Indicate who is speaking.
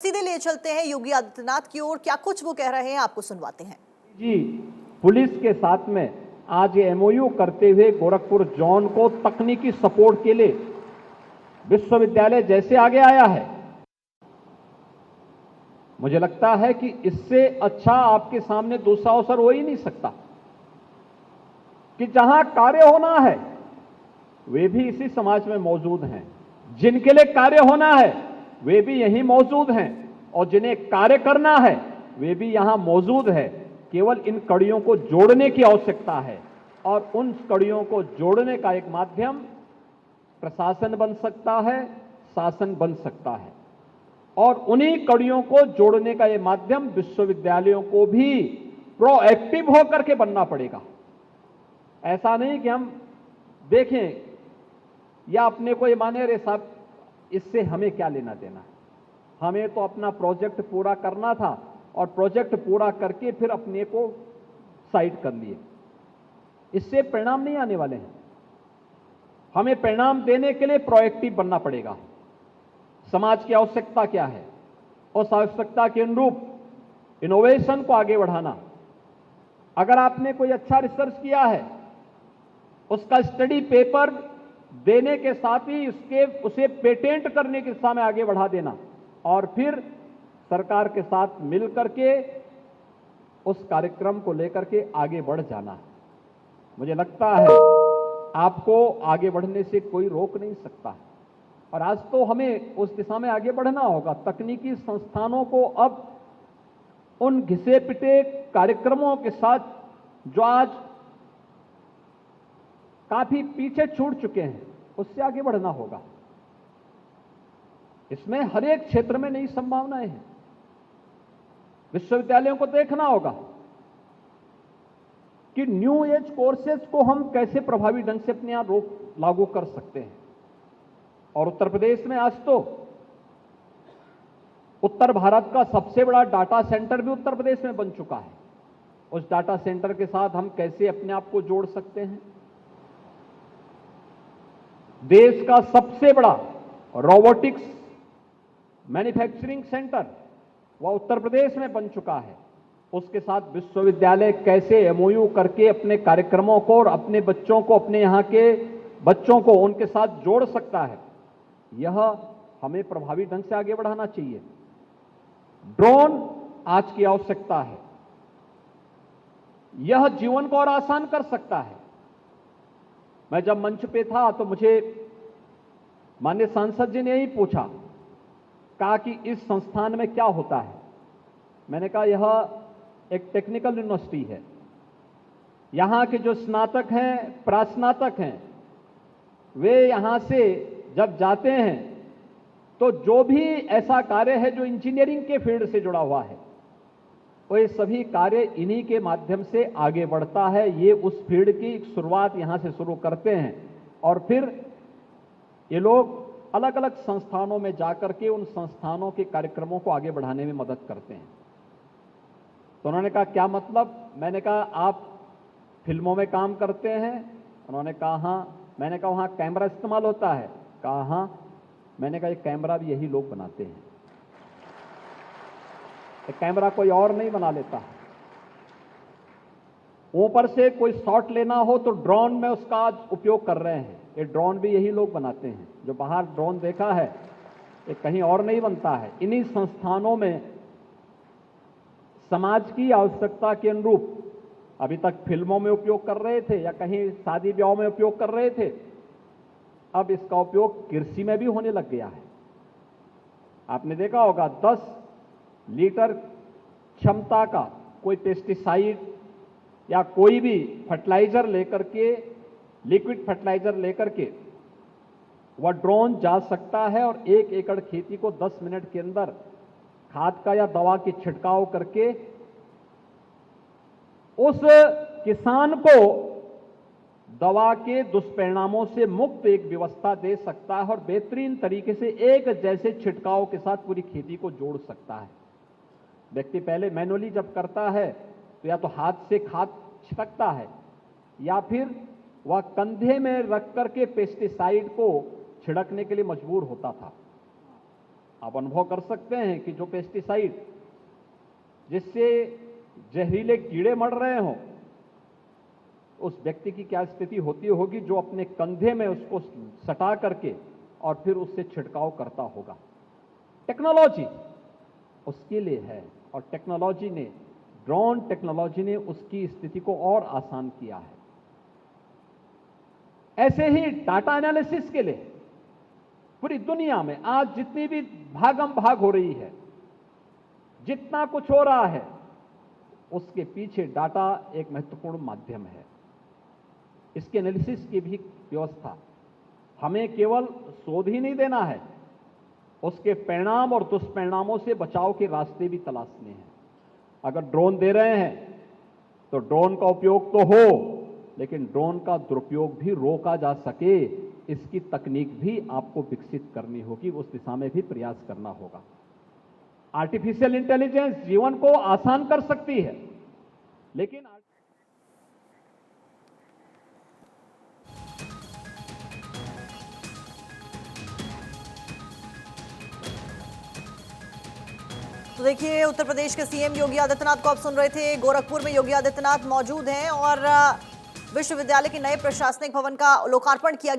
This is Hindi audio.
Speaker 1: सीधे लिए चलते हैं योगी आदित्यनाथ की ओर। क्या कुछ वो कह रहे हैं आपको सुनवाते हैं।
Speaker 2: जी, पुलिस के साथ में आज एमओयू करते हुए गोरखपुर जोन को तकनीकी सपोर्ट के लिए विश्वविद्यालय जैसे आगे आया है, मुझे लगता है कि इससे अच्छा आपके सामने दूसरा अवसर हो ही नहीं सकता कि जहां कार्य होना है वे भी इसी समाज में मौजूद हैं, जिनके लिए कार्य होना है वे भी यहीं मौजूद हैं और जिन्हें कार्य करना है वे भी यहां मौजूद है। केवल इन कड़ियों को जोड़ने की आवश्यकता है और उन कड़ियों को जोड़ने का एक माध्यम प्रशासन बन सकता है, शासन बन सकता है और उन्हीं कड़ियों को जोड़ने का यह माध्यम विश्वविद्यालयों को भी प्रोएक्टिव होकर के बनना पड़ेगा। ऐसा नहीं कि हम देखें या अपने को ये माने रे साहब इससे हमें क्या लेना देना है, हमें तो अपना प्रोजेक्ट पूरा करना था और प्रोजेक्ट पूरा करके फिर अपने को साइड कर लिए। इससे परिणाम नहीं आने वाले हैं। हमें परिणाम देने के लिए प्रोएक्टिव बनना पड़ेगा। समाज की आवश्यकता क्या है, उस आवश्यकता के अनुरूप इनोवेशन को आगे बढ़ाना। अगर आपने कोई अच्छा रिसर्च किया है, उसका स्टडी पेपर देने के साथ ही उसे पेटेंट करने की दिशा में आगे बढ़ा देना और फिर सरकार के साथ मिलकर के उस कार्यक्रम को लेकर के आगे बढ़ जाना। मुझे लगता है आपको आगे बढ़ने से कोई रोक नहीं सकता और आज तो हमें उस दिशा में आगे बढ़ना होगा। तकनीकी संस्थानों को अब उन घिसे पिटे कार्यक्रमों के साथ जो आज काफी पीछे छूट चुके हैं, उससे आगे बढ़ना होगा। इसमें हर एक क्षेत्र में नई संभावनाएं हैं। विश्वविद्यालयों को देखना होगा कि न्यू एज कोर्सेज को हम कैसे प्रभावी ढंग से अपने यहां लागू कर सकते हैं। और उत्तर प्रदेश में आज तो उत्तर भारत का सबसे बड़ा डाटा सेंटर भी उत्तर प्रदेश में बन चुका है। उस डाटा सेंटर के साथ हम कैसे अपने आप को जोड़ सकते हैं। देश का सबसे बड़ा रोबोटिक्स मैन्युफैक्चरिंग सेंटर वह उत्तर प्रदेश में बन चुका है। उसके साथ विश्वविद्यालय कैसे एमओयू करके अपने कार्यक्रमों को और अपने बच्चों को, अपने यहां के बच्चों को उनके साथ जोड़ सकता है, यह हमें प्रभावी ढंग से आगे बढ़ाना चाहिए। ड्रोन आज की आवश्यकता है, यह जीवन को और आसान कर सकता है। मैं जब मंच पे था तो मुझे माननीय सांसद जी ने यही पूछा, कहा कि इस संस्थान में क्या होता है। मैंने कहा यह एक टेक्निकल यूनिवर्सिटी है, यहां के जो स्नातक हैं, प्रास्नातक हैं, वे यहां से जब जाते हैं तो जो भी ऐसा कार्य है जो इंजीनियरिंग के फील्ड से जुड़ा हुआ है, वो ये सभी कार्य इन्हीं के माध्यम से आगे बढ़ता है। ये उस फील्ड की शुरुआत यहां से शुरू करते हैं और फिर ये लोग अलग अलग संस्थानों में जाकर के उन संस्थानों के कार्यक्रमों को आगे बढ़ाने में मदद करते हैं। तो उन्होंने कहा क्या मतलब? मैंने कहा आप फिल्मों में काम करते हैं? उन्होंने कहा हाँ। मैंने कहा वहां कैमरा इस्तेमाल होता है? कहा हाँ। मैंने कहा ये कैमरा भी यही लोग बनाते हैं, कैमरा कोई और नहीं बना लेता। ऊपर से कोई शॉट लेना हो तो ड्रोन में उसका आज उपयोग कर रहे हैं, ये ड्रोन भी यही लोग बनाते हैं। जो बाहर ड्रोन देखा है ये कहीं और नहीं बनता है। इन्हीं संस्थानों में समाज की आवश्यकता के अनुरूप अभी तक फिल्मों में उपयोग कर रहे थे या कहीं शादी ब्याह में उपयोग कर रहे थे, अब इसका उपयोग कृषि में भी होने लग गया है। आपने देखा होगा 10 लीटर क्षमता का कोई पेस्टिसाइड या कोई भी फर्टिलाइजर लेकर के, लिक्विड फर्टिलाइजर लेकर के वह ड्रोन जा सकता है और 1 एकड़ खेती को 10 मिनट के अंदर खाद का या दवा की छिड़काव करके उस किसान को दवा के दुष्परिणामों से मुक्त एक व्यवस्था दे सकता है और बेहतरीन तरीके से एक जैसे छिड़काव के साथ पूरी खेती को जोड़ सकता है। व्यक्ति पहले मैनुअली जब करता है तो या तो हाथ से खाद छिड़कता है या फिर वह कंधे में रख करके पेस्टिसाइड को छिड़कने के लिए मजबूर होता था। आप अनुभव कर सकते हैं कि जो पेस्टिसाइड जिससे जहरीले कीड़े मर रहे हों, उस व्यक्ति की क्या स्थिति होती होगी जो अपने कंधे में उसको सटा करके और फिर उससे छिड़काव करता होगा। टेक्नोलॉजी उसके लिए है और टेक्नोलॉजी ने, ड्रोन टेक्नोलॉजी ने उसकी स्थिति को और आसान किया है। ऐसे ही डाटा एनालिसिस के लिए पूरी दुनिया में आज जितनी भी भागम भाग हो रही है, जितना कुछ हो रहा है, उसके पीछे डाटा एक महत्वपूर्ण माध्यम है। इसके एनालिसिस की भी व्यवस्था, हमें केवल शोध ही नहीं देना है, उसके परिणाम और दुष्परिणामों से बचाव के रास्ते भी तलाशने हैं। अगर ड्रोन दे रहे हैं तो ड्रोन का उपयोग तो हो, लेकिन ड्रोन का दुरुपयोग भी रोका जा सके, इसकी तकनीक भी आपको विकसित करनी होगी, उस दिशा में भी प्रयास करना होगा। आर्टिफिशियल इंटेलिजेंस जीवन को आसान कर सकती है, लेकिन
Speaker 1: तो देखिए, उत्तर प्रदेश के सीएम योगी आदित्यनाथ को आप सुन रहे थे। गोरखपुर में योगी आदित्यनाथ मौजूद हैं और विश्वविद्यालय के नए प्रशासनिक भवन का लोकार्पण किया गया।